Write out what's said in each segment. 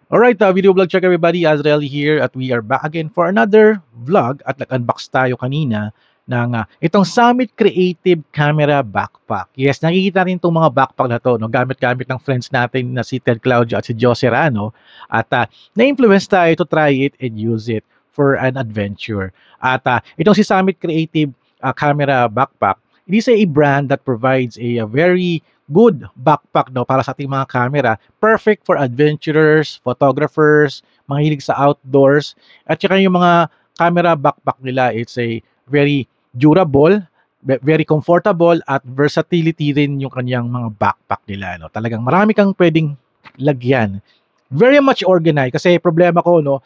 Alright, video vlog check everybody, Azrael here at we are back again for another vlog at nag-unbox tayo kanina ng itong Summit Creative Camera Backpack. Yes, nakikita rin itong mga backpack na to, no? Gamit-gamit ng friends natin na si Ted Claudio at si Joe Serrano at na-influence tayo to try it and use it for an adventure. At itong si Summit Creative Camera Backpack, it is a brand that provides a very good backpack, no, para sa ating mga camera. Perfect for adventurers, photographers, mga hilig sa outdoors. At saka yung mga camera backpack nila, it's a very durable, very comfortable, at versatility rin yung kanyang mga backpack nila. No? Talagang marami kang pwedeng lagyan. Very much organized. Kasi problema ko, no,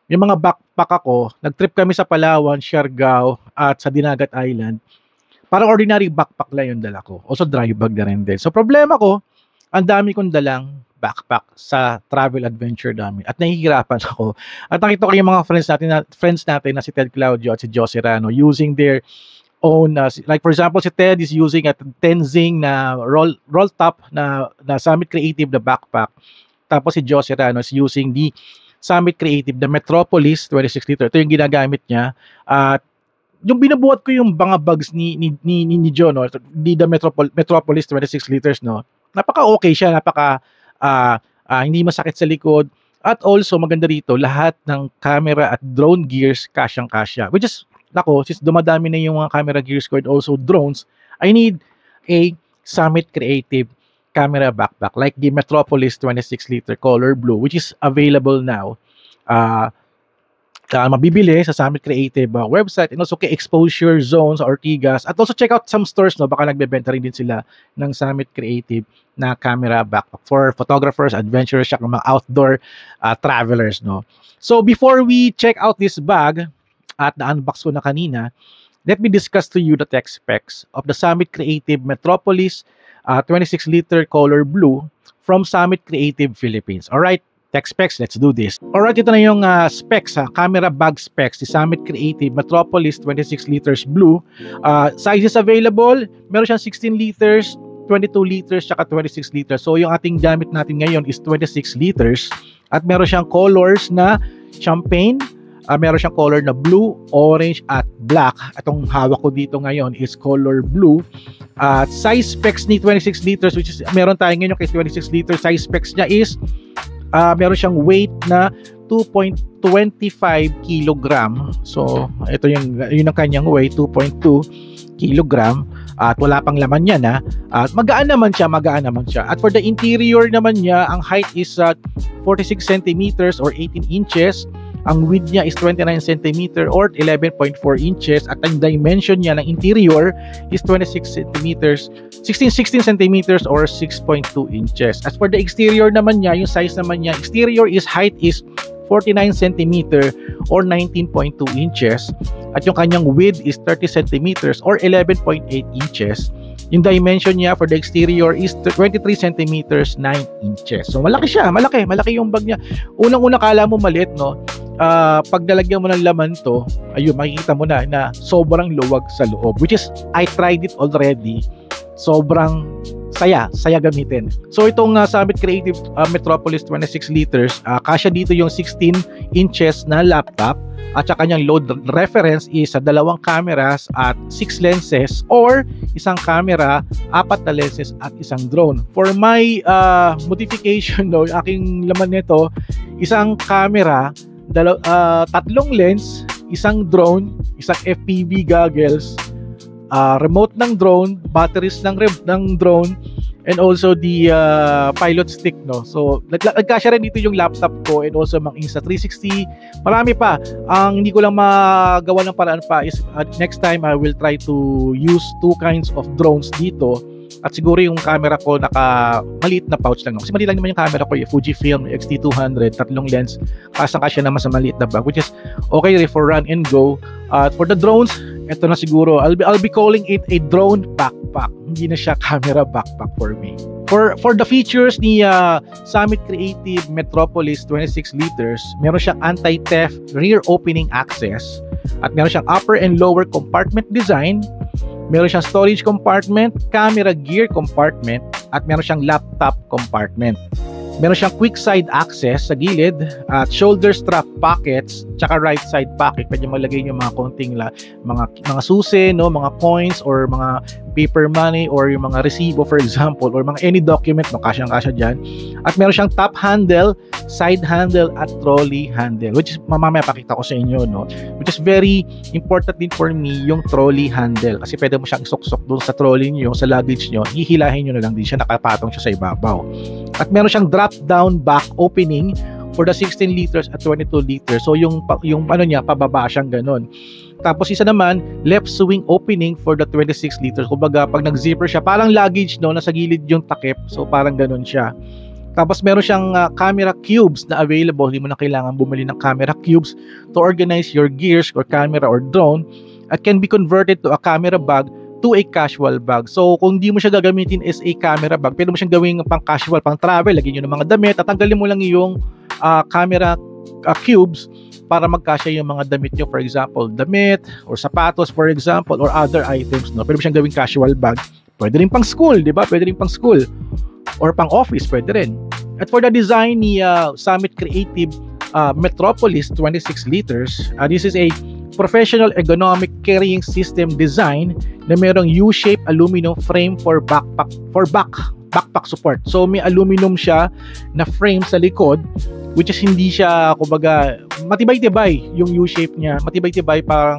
yung mga backpack ako, nag-trip kami sa Palawan, Siargao, at sa Dinagat Island. Parang ordinary backpack lang yung dala ko. Also dry bag na rin din. So problema ko, ang dami kong dalang backpack sa travel adventure namin. At nahihirapan ako. At nakita ko yung mga friends natin na si Ted Claudio at si Joe Serrano using their own, like for example, si Ted is using a Tenzing na roll top na Summit Creative na backpack. Tapos si Joe Serrano is using the Summit Creative, the Metropolis 26 liter. Ito yung ginagamit niya. At yung binubuhat ko yung mga bags ni John, no, the Metropolis 26 liters, no. Napaka-okay siya, hindi masakit sa likod. At also maganda rito, lahat ng camera at drone gears kasyang-kasya. Which is nako, since dumadami na yung mga camera gears ko and also drones, I need a Summit Creative camera backpack like the Metropolis 26 liter color blue, which is available now. Mabibili sa Summit Creative website, and also kay Exposure Zones, Ortigas, at also check out some stores, no, baka nagbebenta rin din sila ng Summit Creative na camera backpack for photographers, adventurers, at mga outdoor travelers, no. So before we check out this bag at na-unbox ko na kanina, let me discuss to you the tech specs of the Summit Creative Metropolis 26 liter color blue from Summit Creative Philippines. Alright, tech specs, let's do this. Alright, ito na yung specs, camera bag specs, the Summit Creative Metropolis 26 liters blue. Sizes available, meron siyang 16 liters, 22 liters, tsaka 26 liters. So yung ating gamit natin ngayon is 26 liters. At meron siyang colors na champagne, meron siyang color na blue, orange, at black. Atong hawak ko dito ngayon is color blue. Size specs ni 26 liters, which is meron tayo ngayon kay 26 liters, size specs niya is meron siyang weight na 2.25 kilogram. So, ito yun ang kanyang weight, 2.2 kilogram. At wala pang laman yan, ha. At magaan naman siya. At for the interior naman niya, ang height is 46 centimeters or 18 inches. Ang width niya is 29 cm or 11.4 inches. At ang dimension niya ng interior is 26 centimeters, 16 centimeters or 6.2 inches. As for the exterior naman niya, yung size naman niya, exterior is height is 49 cm or 19.2 inches. At yung kanyang width is 30 centimeters or 11.8 inches. Yung dimension niya for the exterior is 23 centimeters, 9 inches. So malaki siya, malaki yung bag niya. Unang-una kala mo maliit, no? Pag nalagyan mo ng laman to, ayun, makikita mo na sobrang luwag sa loob, which is I tried it already. Sobrang saya gamitin. So itong Summit Creative Metropolis 26 liters, kasya dito yung 16 inches na laptop at saka kanyang load reference is sa 2 cameras at 6 lenses or isang camera, 4 na lenses at isang drone. For my modification, no, aking laman nito, isang camera, 3 lens, isang drone, isang FPV goggles, remote ng drone, batteries ng drone, and also the pilot stick, no. So nagkasya rin dito yung laptop ko and also mga Insta360. Marami pa. Ang hindi ko lang magawa ng paraan pa is next time I will try to use 2 kinds of drones dito. At siguro yung camera ko maliit na pouch lang. Kasi maliit lang naman yung camera ko, yung Fujifilm X-T200, 3 lens. Kasya naman sa maliit na bag, which is okay for run and go. For the drones, ito na siguro, I'll be calling it a drone backpack. Hindi na siya camera backpack for me. For the features ni Summit Creative Metropolis 26 liters, meron siyang anti-theft rear opening access. At meron siyang upper and lower compartment design. Meron siyang storage compartment, camera gear compartment, at meron siyang laptop compartment. Meron siyang quick side access sa gilid at shoulder strap pockets tsaka right side pocket. Pwede malagay yung mga konting mga susi, no, mga coins or mga paper money or yung mga resibo for example or mga any document, no, kasyang-kasya dyan. At meron siyang top handle, side handle at trolley handle, which is mamaya pakita ko sa inyo, no, which is very important din for me yung trolley handle kasi pwede mo siyang isuksok doon sa trolley niyo, sa luggage niyo, hihilahin niyo na lang din siya, nakapatong siya sa ibabaw. At meron siyang drop down back opening for the 16 liters at 22 liters. So yung ano niya, pababa siyang ganun. Tapos isa naman, left swing opening for the 26 liters. Kumbaga pag nag-zipper siya, parang luggage, no, nasa gilid yung takip. So parang ganun siya. Tapos meron siyang camera cubes na available. Hindi mo na kailangan bumili ng camera cubes to organize your gears or camera or drone, at can be converted to a camera bag to a casual bag. So kung di mo siya gagamitin as a camera bag, pwede mo siyang gawing pang casual, pang travel, lagyan nyo ng mga damit, at tanggalin mo lang yung camera cubes para magkasya yung mga damit nyo, for example damit or sapatos for example or other items, no? Pwede mo siyang gawing casual bag. Pwede rin pang school, di ba? Pwede rin pang school or pang office, pwede rin. At for the design ni Summit Creative Metropolis 26 liters, this is a professional ergonomic carrying system design na merong U-shaped aluminum frame for backpack support. So may aluminum siya na frame sa likod, which is hindi siya, kumbaga, matibay-tibay yung U-shape niya. Matibay-tibay, parang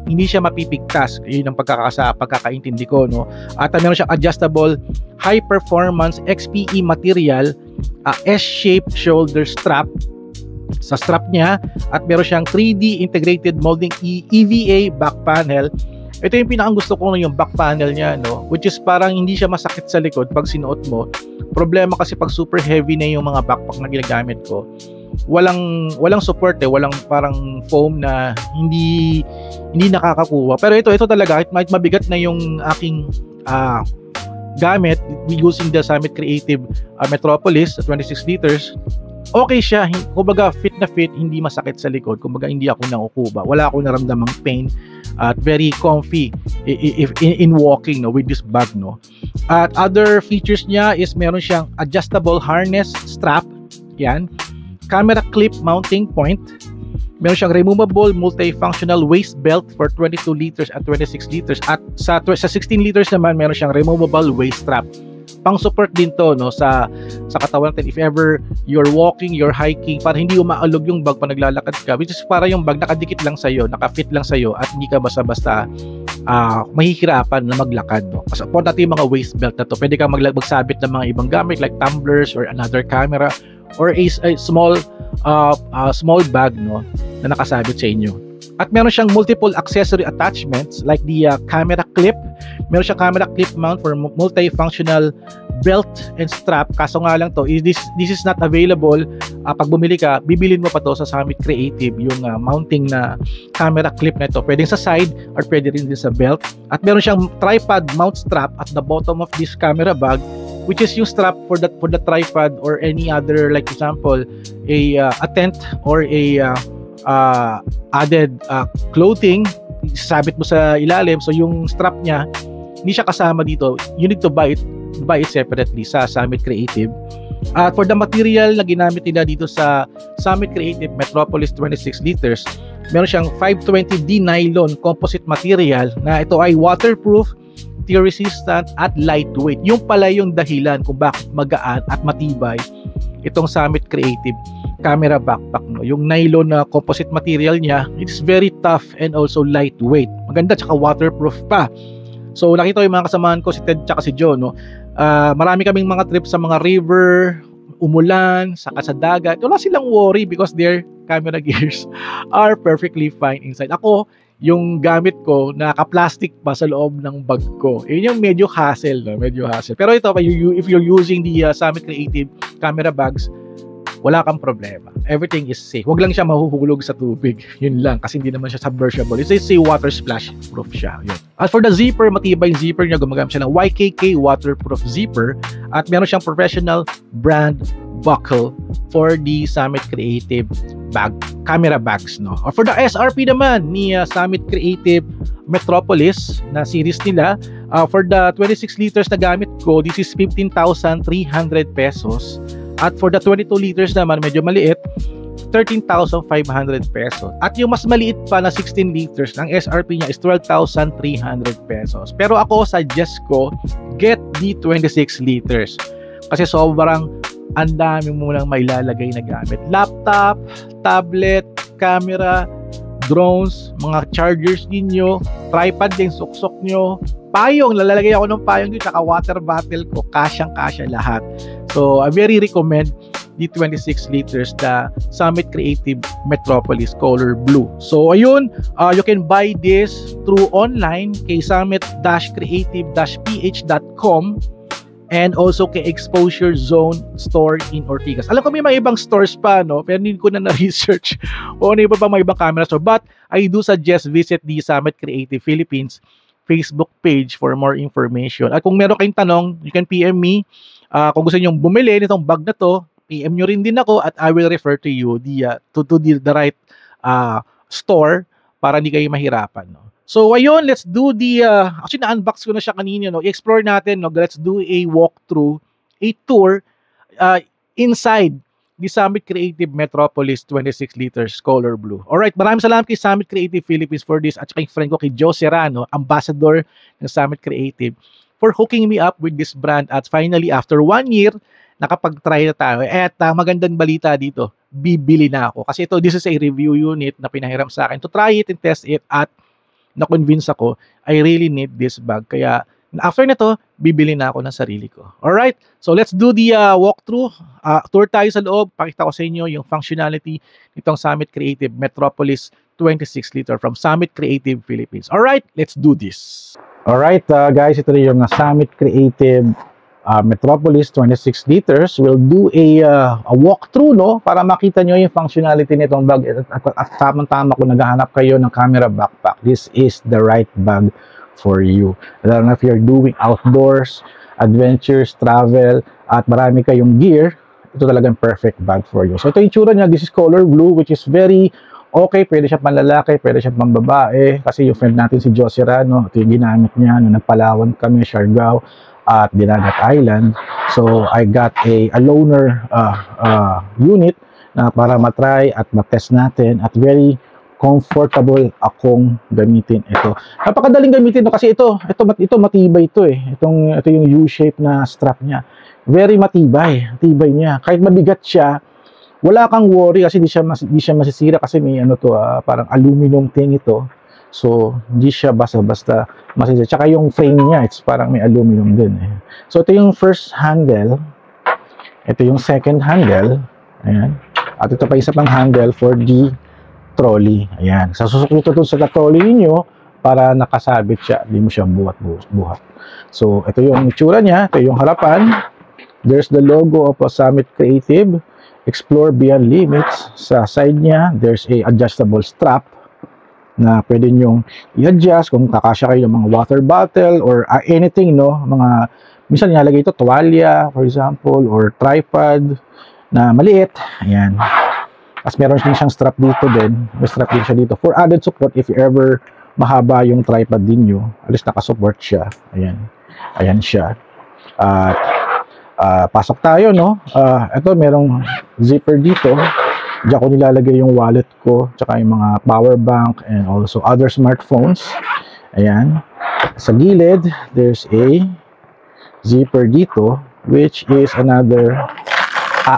hindi siya mapipigtas. Yun ang pagkakaintindi ko, no? At meron siyang adjustable high performance XPE material, S-shaped shoulder strap sa strap niya, at meron siyang 3D integrated molding EVA back panel. Ito yung pinakang gusto ko, yung back panel niya, no, which is parang hindi siya masakit sa likod pag sinuot mo. Problema kasi pag super heavy na yung mga backpack na ginagamit ko, walang support, walang parang foam na hindi nakakakuha. Pero ito talaga, kahit mabigat na yung aking gamit using the Summit Creative Metropolis 26 liters, okay siya. Kumbaga fit na fit, hindi masakit sa likod. Kumbaga hindi ako nangukuba, wala akong naramdamang pain, at very comfy if in walking, no, with this bag, no. At other features niya is meron siyang adjustable harness strap, yan, camera clip mounting point, meron siyang removable multifunctional waist belt for 22 liters at 26 liters, at sa 16 liters naman meron siyang removable waist strap. Pang support din to, no, sa katawan natin if ever you're walking, you're hiking, para hindi umaalog yung bag pag naglalakad ka, which is para yung bag nakadikit lang sa'yo, nakafit lang sa'yo, at hindi ka basta-basta mahihirapan na maglakad, no. Support natin yung mga waist belt na to. Pwede kang magsabit ng mga ibang gamit like tumblers or another camera or a small bag, no, na nakasabit sa inyo. At meron siyang multiple accessory attachments like the camera clip. Meron siyang camera clip mount for multifunctional belt and strap. Kaso nga lang to, this is not available. Pag bumili ka, bibilin mo pa to sa Summit Creative, yung mounting na camera clip na ito. Pwedeng sa side or pwede rin din sa belt. At meron siyang tripod mount strap at the bottom of this camera bag, which is yung strap for the tripod or any other, like example, a tent or a added clothing, sabit mo sa ilalim. So yung strap niya hindi siya kasama dito, you need to buy it separately sa Summit Creative. At for the material na ginamit nila dito sa Summit Creative Metropolis 26 liters, meron siyang 520D nylon composite material na ito ay waterproof, tear resistant at lightweight. Yung pala yung dahilan kung bakit magaan at matibay itong Summit Creative camera backpack, no. Yung nylon na composite material niya, it's very tough and also lightweight. Maganda, tsaka waterproof pa. So nakita ko yung mga kasamahan ko, si Ted tsaka si John, no. Marami kaming mga trips sa mga river, umulan, saka sa dagat. Wala silang worry because their camera gears are perfectly fine inside. Ako, yung gamit ko naka-plastic pa sa loob ng bag ko. Yun yung medyo hassle, no? Medyo hassle. Pero ito, if you're using the Summit Creative camera bags, wala kang problema. Everything is safe. Huwag lang siya mahuhulog sa tubig. Yun lang. Kasi hindi naman siya submersible. It's a water splash proof siya. Yun. As for the zipper, matibay yung zipper niya. Gumagamit siya ng YKK waterproof zipper. At meron siyang professional brand buckle for the Summit Creative bag, camera bags, no. Or for the SRP naman ni Summit Creative Metropolis na series nila, for the 26 liters na gamit ko, this is 15,300 pesos. At for the 22 liters naman, medyo maliit, 13,500 pesos. At yung mas maliit pa na 16 liters, ang SRP niya is 12,300 pesos. Pero ako, suggest ko, get the 26 liters. Kasi sobrang ang dami mo lang may lalagay na gamit. Laptop, tablet, camera, drones, mga chargers ninyo, tripod din, suksok nyo, payong, lalagay ako ng payong dito, naka water bottle ko, kasyang-kasya lahat. So, I very recommend the 26 liters, the Summit Creative Metropolis Color Blue. So, ayun, you can buy this through online kay summit-creative-ph.com and also kay Exposure Zone Store in Ortigas. Alam ko may mga ibang stores pa, no? Pero hindi ko na na-research o ano iba pa mga ibang camera store. But I do suggest visit the Summit Creative Philippines Facebook page for more information. At kung meron kayong tanong, you can PM me. Kung gusto niyo bumili nitong bag na to, PM nyo rin din ako at I will refer to you to the right store para hindi kayo mahirapan, no? So, ayun, let's do the, actually, na-unbox ko na siya kanina, no? I-explore natin, no? Let's do a walkthrough, a tour inside the Summit Creative Metropolis 26 liters Color Blue. Alright, maraming salamat kay Summit Creative Philippines for this at saka yung friend ko kay Joe Serrano, ambassador ng Summit Creative, for hooking me up with this brand. At finally, after 1 year, nakapag-try na tayo. At magandang balita dito, bibili na ako. Kasi ito, this is a review unit na pinahiram sa akin to try it and test it at na-convince ako, I really need this bag. Kaya, after nito, bibili na ako ng sarili ko. Alright? So, let's do the walkthrough. Tour tayo sa loob. Pakita ko sa inyo yung functionality nitong Summit Creative Metropolis 26 liter from Summit Creative Philippines. Alright? Let's do this. Alright, guys. Ito rin yung Summit Creative Metropolis 26 liters. We'll do a walkthrough, no, para makita nyo yung functionality nitong bag. At tamang-tama kung naghahanap kayo ng camera backpack, this is the right bag for you. I don't know if you're doing outdoors, adventures, travel, at marami kayong gear, ito talagang perfect bag for you. So ito yung tsura niya. This is color blue, which is very okay. Pwede siya panlalaki, pwede siya pambabae. Kasi yung friend natin si Joe Serrano, ito yung ginamit niya nung nagpalawan kami, Siargao at Dinagat Island. So I got a loaner unit na para matry at matest natin, at very comfortable akong gamitin ito. Napakadaling gamitin ito kasi ito matibay ito eh. Ito yung U-shape na strap niya. Very matibay, tibay niya. Kahit mabigat siya, wala kang worry kasi di siya masisira kasi may parang aluminum thing ito. So, hindi siya basta-basta masisira. Tsaka yung frame niya, it's parang may aluminum din eh. So, ito yung first handle. Ito yung second handle. Ayan. At ito pa isa pang handle for the trolley. Ayan. So, susukot ito sa trolley niyo para nakasabit siya. Hindi mo siya buhat. So, ito yung itsura niya. Ito yung harapan. There's the logo of Summit Creative. Explore Beyond Limits. Sa side niya, there's a adjustable strap na pwede nyong i-adjust kung kakasya kayo ng mga water bottle or anything, no? Minsan nilalagay ito, tuwalya, for example, or tripod na maliit. Ayan. Tapos meron din siyang strap dito din. May strap din siya dito for added support if ever mahaba yung tripod din nyo. At least nakasupport siya. Ayan. Ayan siya. Pasok tayo, no? Ito, merong zipper dito. Diyan ko nilalagay yung wallet ko, tsaka yung mga power bank and also other smartphones. Ayan. Sa gilid, there's a zipper dito, which is another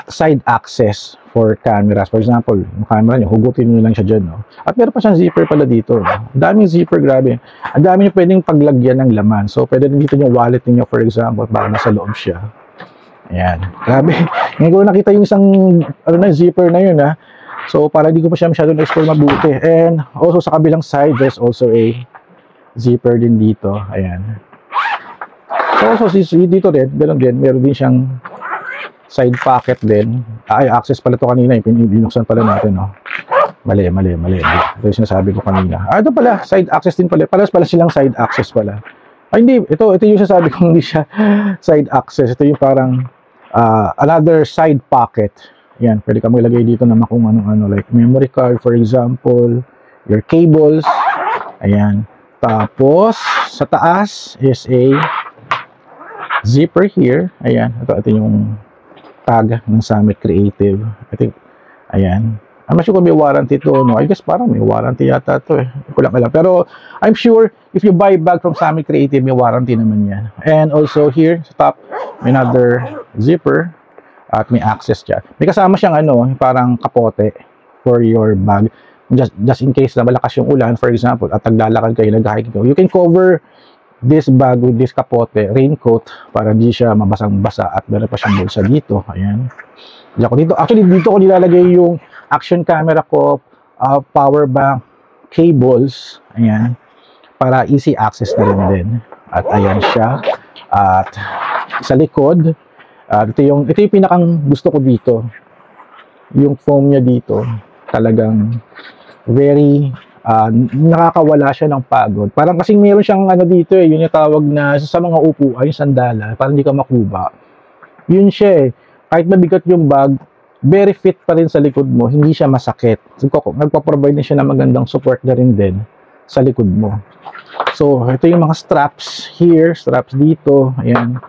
side access for cameras. For example, yung camera nyo, hugutin nyo lang siya dyan, no? At meron pa siyang zipper pala dito, no? Ang daming zipper, grabe. Ang dami nyo pwedeng paglagyan ng laman. So, pwede din dito yung wallet niyo, for example, baka nasa loob siya. Ayan. Grabe. Ngayon ko nakita yung isang zipper na yun, ha. So, para hindi ko pa siya masyadong explore mabuti. And also sa kabilang side, there's also a zipper din dito. Ayan. So, also dito din, meron din siyang side pocket din. Ay, access pala to kanina. Binuksan pala natin, no. Mali. Ito yung sinasabi ko kanina. Ito pala, side access din pala. Palas pala silang side access pala. Ay, hindi. Ito yung sinasabi ko, hindi siya side access. Ito yung parang another side pocket. Yan, pwede ka maglagay dito na kung ano-ano, like memory card, for example, your cables. Ayan. Tapos, sa taas is a zipper here. Ayan. Ito yung tag ng Summit Creative. I think, ayan. I'm not sure kung may warranty to, no? I guess parang may warranty yata to eh. Hindi ko lang alam. Pero I'm sure if you buy bag from Summit Creative, may warranty naman yan. And also here sa top, may another zipper at may access dyan. May kasama siyang ano, parang kapote for your bag. Just in case na malakas yung ulan, for example, at naglalakad kayo, nag-hiking kayo, you can cover this bag with this kapote, raincoat, para hindi siya mabasang-basa at meron pa siyang bulsa dito. Ayan. Dito. Actually, dito ko nilalagay yung action camera ko, power bank, cables, ayan, para easy access na rin din. At ayan siya. At sa likod, ito yung pinakang gusto ko dito. Yung foam niya dito, talagang very, nakakawala siya ng pagod. Parang kasing meron siyang ano dito eh, yun yung tawag na sa mga upuan, yung sandala, parang hindi ka makuba. Yun siya eh. Kahit mabigat yung bag, very fit pa rin sa likod mo, hindi siya masakit. Nagpa-provide din siya ng magandang support na rin din sa likod mo. So, ito yung mga straps here, straps dito, ayan.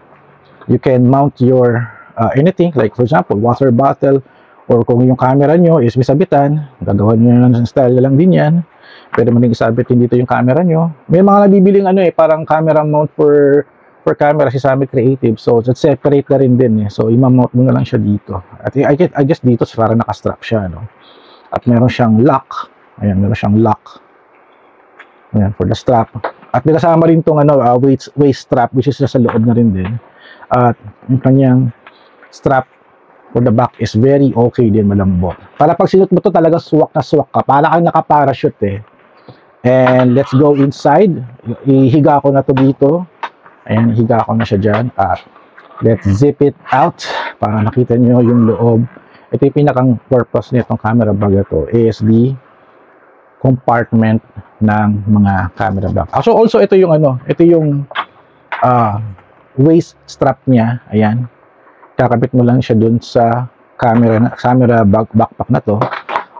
You can mount your anything, like for example, water bottle, or kung yung camera nyo is misabitan, gagawa nyo na ng style lang din yan. Pwede mo rin isabit din dito yung camera nyo. May mga nabibiling ano eh, parang camera mount for camera si Summit Creative. So, separate na rin din eh. So, imamount mo na lang siya dito. At I guess dito parang nakastrap siya, no? At meron siyang lock. Ayan, meron siyang lock. Ayan, for the strap. At may kasama rin itong ano, waist strap, which is nasa loob na rin din. At yung kanyang strap for the back is very okay din, malambot. Para pag sinuot mo to talaga swak na swak ka. Para kang naka-parachute eh. And let's go inside. Ihiga ko na to dito. Ayan, higa ko na siya dyan. At let's zip it out para nakita nyo yung loob. Ito yung pinakang purpose nitong camera bag ito is the compartment ng mga camera bag. Also ito yung ano, ito yung waist strap niya. Ayan. Kakabit mo lang siya dun sa camera backpack na to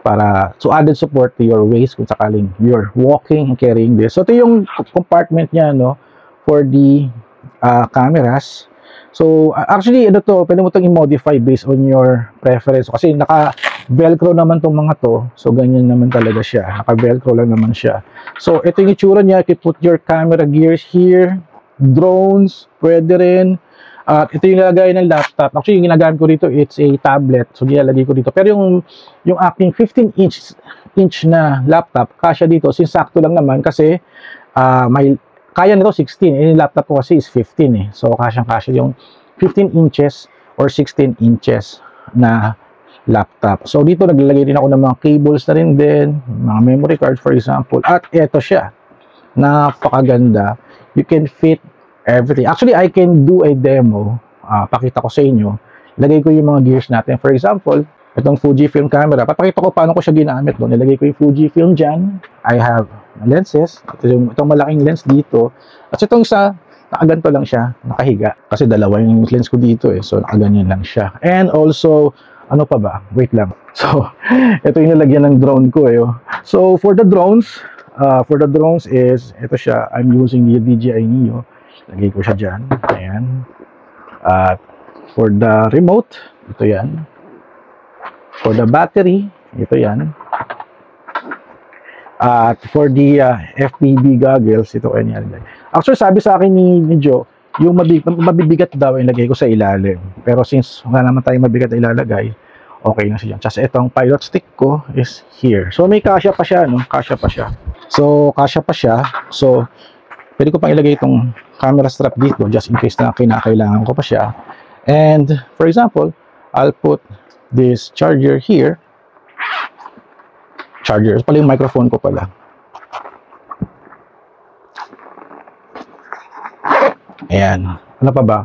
para added support to your waist kung sakaling you're walking and carrying this. So ito yung compartment niya, no, for the cameras. So actually ito to, pwede mo itong i-modify based on your preference kasi naka-velcro naman tong mga to. So ganyan naman talaga siya, naka-velcro lang naman siya. So ito yung itsura niya. You can put your camera gears here, drones, pwede rin. At ito yung nilalagay ng laptop. Actually, yung ginagamit ko dito, it's a tablet. So, nilalagay ko dito. Pero yung aking 15-inch na laptop, kasya dito, since sakto lang naman kasi kaya nito 16. Yung laptop ko kasi is 15 eh. So, kasyang-kasya yung 15 inches or 16 inches na laptop. So, dito naglalagay din ako ng mga cables na rin din, mga memory card for example. At ito siya. Napakaganda. You can fit everything. Actually, I can do a demo. Pakita ko sa inyo. Lagay ko yung mga gears natin. For example, itong Fujifilm camera. Papakita ko paano ko siya ginamit. Nilagay ko yung Fujifilm dyan. I have lenses. Itong malaking lens dito. At itong isa, nakaganto lang siya. Nakahiga. Kasi dalawa yung lens ko dito eh. So, nakaganyan lang siya. And also, ano pa ba? Wait lang. So, ito yung nilagyan ng drone ko eh. So, for the drones is, ito siya. I'm using the DJI Neo. Lagay ko siya dyan. Ayan. At for the remote, ito yan. For the battery, ito yan. At for the FPV goggles, ito yan yan. Actually, sabi sa akin ni Joe, yung mabibigat daw ilagay ko sa ilalim. Pero since wala naman tayong mabigat na ilalagay, okay na siya. Just itong pilot stick ko is here. So may kasya pa siya, no? Kasya pa siya. So, kasya pa siya. So, pwede ko pang ilagay itong camera strap dito just in case na kinakailangan ko pa siya. And for example, I'll put this charger here. Charger. Pala yung microphone ko pala. Ayan. Ano pa ba?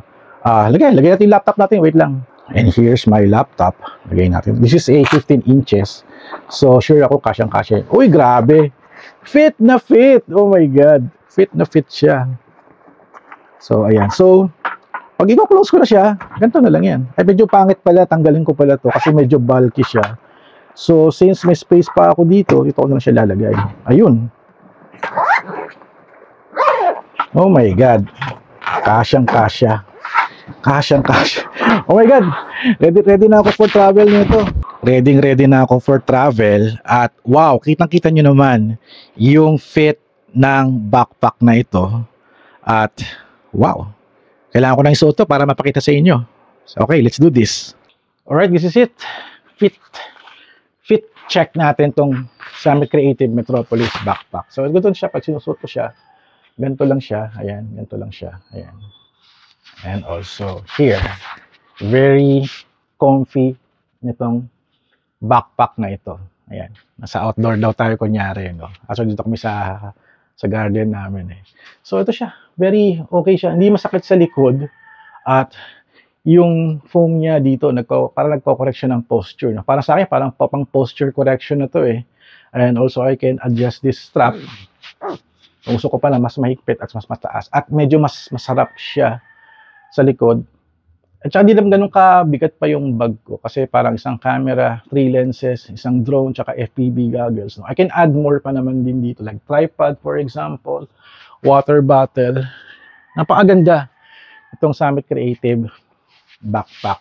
Lagay natin yung laptop natin. Wait lang. And here's my laptop. Lagay natin. This is a 15 inches. So, sure ako kasyang-kasya. Uy, grabe. Fit na fit. Oh my God. Fit na fit siya. So, ayan. So, pag i-close ko na siya, ganito na lang yan. Ay, medyo pangit pala. Tanggalin ko pala to kasi medyo bulky siya. So, since may space pa ako dito ko na lang siya lalagay. Ayun. Oh my God. Kasyang-kasya. Kasyang kasya. Oh my God! Ready na ako for travel nito. Ready na ako for travel. At wow, kitang-kita nyo naman yung fit ng backpack na ito. At wow, kailangan ko na isuot to para mapakita sa inyo. So, okay, let's do this. Alright, this is it. Fit check natin tong Summit Creative Metropolis backpack. So, ganito siya. Pag sinusuot ko siya, ganito lang siya. Ayan, ganito lang siya. Ayan. And also here, very comfy nitong backpack na ito. Ayan, nasa outdoor daw tayo kunyari, no? Actually dito kami sa garden namin eh. So ito siya, very okay siya. Hindi masakit sa likod at yung foam niya dito parang nagko-correct siya ng posture, no? Para sa akin parang pang posture correction na to eh. And also I can adjust this strap. Kung gusto ko pala mas mahigpit at mas mataas at medyo mas masarap siya sa likod. At saka di naman ganun kabigat pa yung bag ko kasi parang isang camera, 3 lenses, isang drone, tsaka FPV goggles. No? I can add more pa naman din dito like tripod for example, water bottle. Napakaganda itong Summit Creative backpack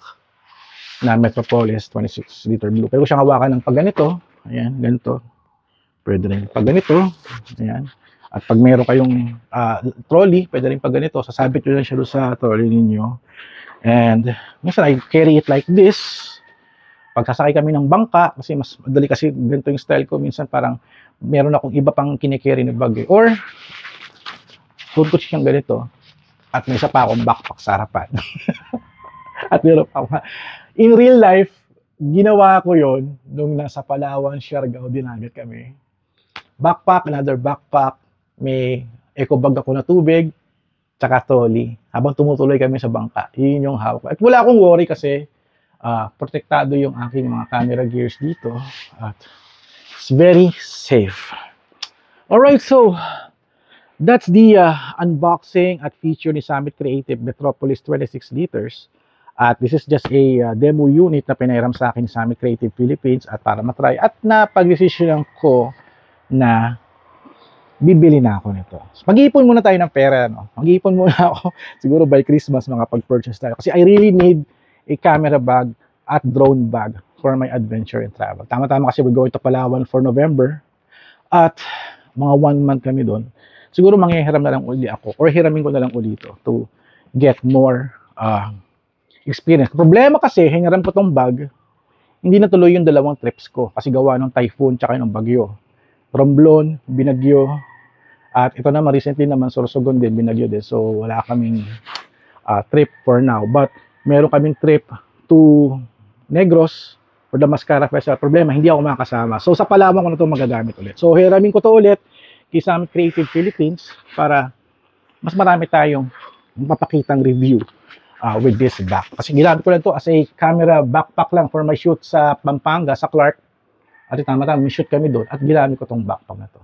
na Metropolis 26 liter blue. Pero siyang hawakan ng pag ganito, ayan, ganito. Pwede rin pag ganito, ayan. At pag meron kayong trolley, pwede rin pag ganito, sasabit nyo lang siya doon sa trolley ninyo. And minsan I carry it like this. Pag sasakay kami ng bangka, kasi mas madali kasi ganito yung style ko, minsan parang meron akong iba pang kinikerry na bag. Or, doon ko siyang ganito. At may isa pa akong backpack sa harapan. At meron pa ako. In real life, ginawa ko yon nung nasa Palawan, Siargao, dinagat kami. Backpack, another backpack. May eco bag ako na tubig, tsaka trolley. Habang tumutuloy kami sa bangka, yun yung hawak. At wala akong worry kasi protektado yung aking mga camera gears dito. At it's very safe. Alright, so that's the unboxing at feature ni Summit Creative Metropolis 26 liters. At this is just a demo unit na pinairam sa akin ni Summit Creative Philippines at para matry. At napag-desisyonan ko na bibili na ako nito. So, mag-iipon muna tayo ng pera, no? Mag-iipon muna ako, siguro by Christmas makapag-purchase tayo. Kasi I really need a camera bag at drone bag for my adventure and travel. Tama-tama kasi we're going to Palawan for November. At mga 1 month kami doon. Siguro manghihiram na lang uli ako or hiramin ko na lang uli ito to get more experience. Problema kasi, hiniram ko tong bag, hindi natuloy yung 2 trips ko kasi gawa ng typhoon tsaka ng bagyo. Romblon, Binagyo, at ito naman recently naman Sorsogon din, Binagyo din. So wala kaming trip for now. But meron kaming trip to Negros for the Mascara Festival. Problema, hindi ako makakasama. So sa Palawan ko na ito magagamit ulit. So hiramin ko to ulit kay Summit Creative Philippines para mas marami tayong mapapakitang review with this bag. Kasi ginamit ko lang to as a camera backpack lang for my shoot sa Pampanga, sa Clark. At tama-tama, may shoot kami doon at ginamit ko tong backpack na to.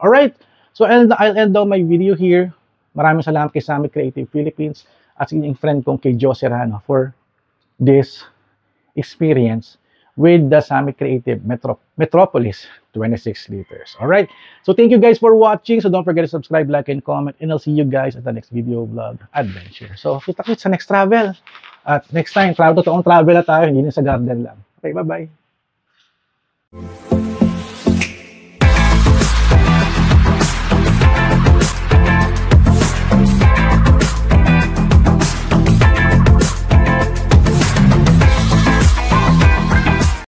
Alright, so I'll end down my video here. Maraming salamat kay Summit Creative Philippines at sa inyong friend kong kay Joe Serrano for this experience with the Summit Creative Metropolis 26 liters. Alright, so thank you guys for watching. So don't forget to subscribe, like, and comment. And I'll see you guys at the next video vlog adventure. So kita-kits sa next travel. At next time, totoong travel na tayo, hindi na sa garden lang. Okay, bye-bye.